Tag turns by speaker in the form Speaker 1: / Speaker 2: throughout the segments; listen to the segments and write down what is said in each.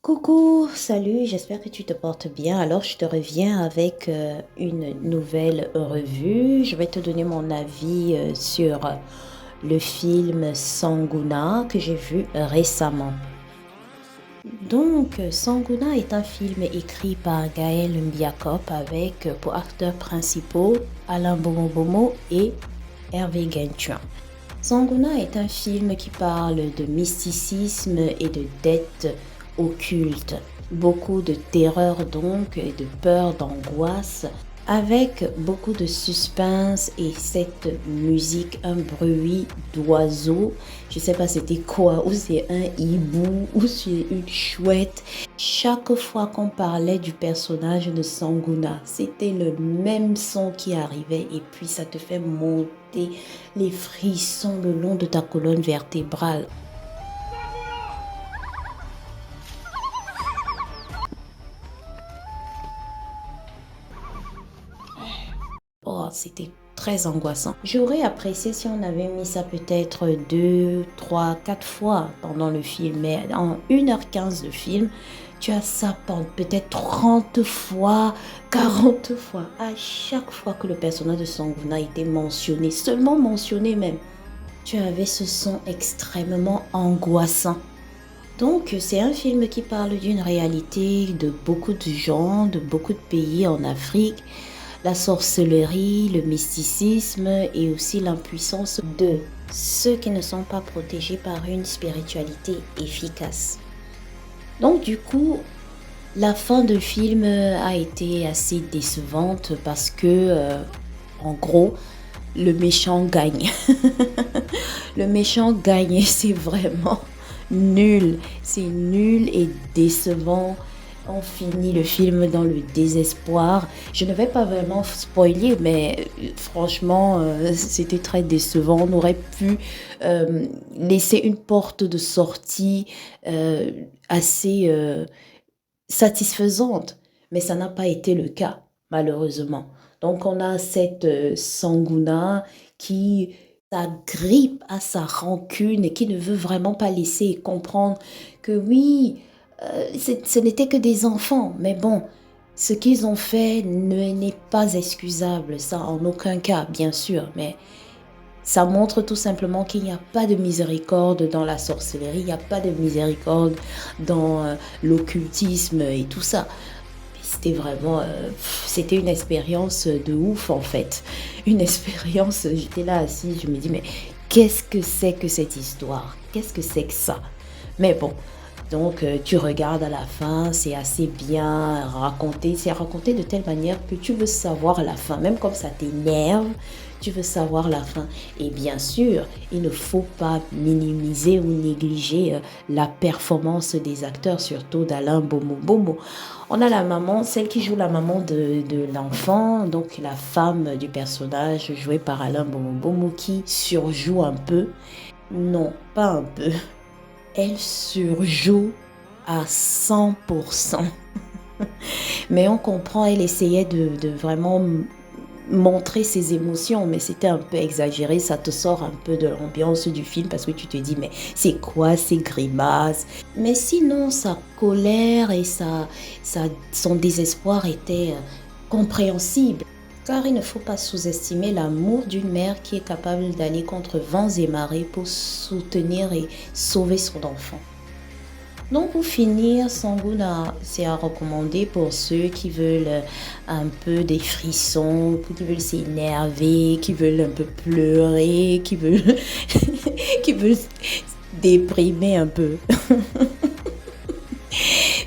Speaker 1: Coucou, salut, j'espère que tu te portes bien. Alors, je te reviens avec une nouvelle revue. Je vais te donner mon avis sur le film Sanguna que j'ai vu récemment. Donc, Sanguna est un film écrit par Gaël Mbiakop avec pour acteurs principaux Alain Bomobomo et Hervé Guintuan. Sanguna est un film qui parle de mysticisme et de dette occulte. Beaucoup de terreur donc, et de peur, d'angoisse, avec beaucoup de suspense et cette musique, un bruit d'oiseau. Je sais pas c'était quoi, ou c'est un hibou, ou c'est une chouette. Chaque fois qu'on parlait du personnage de Sanguna, c'était le même son qui arrivait et puis ça te fait monter les frissons le long de ta colonne vertébrale. Oh, c'était très angoissant. J'aurais apprécié si on avait mis ça peut-être 2, 3, 4 fois pendant le film, mais en 1h15 de film, tu as ça peut-être 30 fois, 40 fois. À chaque fois que le personnage de Sanguna était mentionné, seulement mentionné même, tu avais ce son extrêmement angoissant. Donc, c'est un film qui parle d'une réalité de beaucoup de gens, de beaucoup de pays en Afrique, la sorcellerie, le mysticisme et aussi l'impuissance de ceux qui ne sont pas protégés par une spiritualité efficace. Donc, du coup, la fin de film a été assez décevante parce que, en gros, le méchant gagne. Le méchant gagne et c'est vraiment nul. C'est nul et décevant. On finit le film dans le désespoir. Je ne vais pas vraiment spoiler, mais franchement, c'était très décevant. On aurait pu laisser une porte de sortie assez satisfaisante, mais ça n'a pas été le cas, malheureusement. Donc, on a cette Sanguna qui s'agrippe à sa rancune et qui ne veut vraiment pas laisser comprendre que oui, ce n'était que des enfants, mais bon, ce qu'ils ont fait n'est pas excusable, ça en aucun cas, bien sûr, mais ça montre tout simplement qu'il n'y a pas de miséricorde dans la sorcellerie, il n'y a pas de miséricorde dans l'occultisme et tout ça. C'était vraiment, c'était une expérience de ouf en fait. Une expérience, j'étais là assise, je me dis mais qu'est-ce que c'est que cette histoire? Qu'est-ce que c'est que ça? Mais bon, donc tu regardes à la fin, c'est assez bien raconté. C'est raconté de telle manière que tu veux savoir la fin, même comme ça t'énerve, tu veux savoir la fin. Et bien sûr, il ne faut pas minimiser ou négliger la performance des acteurs, surtout d'Alain Bomo Bomo. On a la maman, celle qui joue la maman de l'enfant, donc la femme du personnage jouée par Alain Bomo Bomo qui surjoue un peu. Non, pas un peu. Elle surjoue à 100%. Mais on comprend, elle essayait de vraiment montrer ses émotions, mais c'était un peu exagéré, ça te sort un peu de l'ambiance du film parce que tu te dis, mais c'est quoi ces grimaces? Mais sinon, sa colère et son désespoir étaient compréhensibles. Car il ne faut pas sous-estimer l'amour d'une mère qui est capable d'aller contre vents et marées pour soutenir et sauver son enfant. Donc pour finir, Sanguna, c'est à recommander pour ceux qui veulent un peu des frissons, qui veulent s'énerver, qui veulent un peu pleurer, qui veulent, qui veulent déprimer un peu.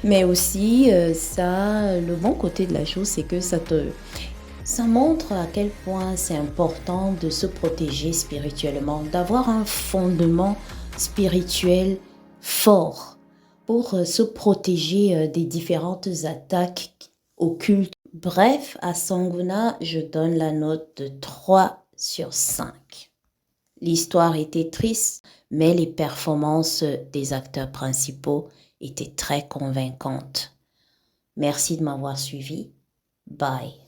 Speaker 1: Mais aussi, ça, le bon côté de la chose, c'est que ça montre à quel point c'est important de se protéger spirituellement, d'avoir un fondement spirituel fort pour se protéger des différentes attaques occultes. Bref, à Sanguna, je donne la note de 3 sur 5. L'histoire était triste, mais les performances des acteurs principaux étaient très convaincantes. Merci de m'avoir suivi. Bye.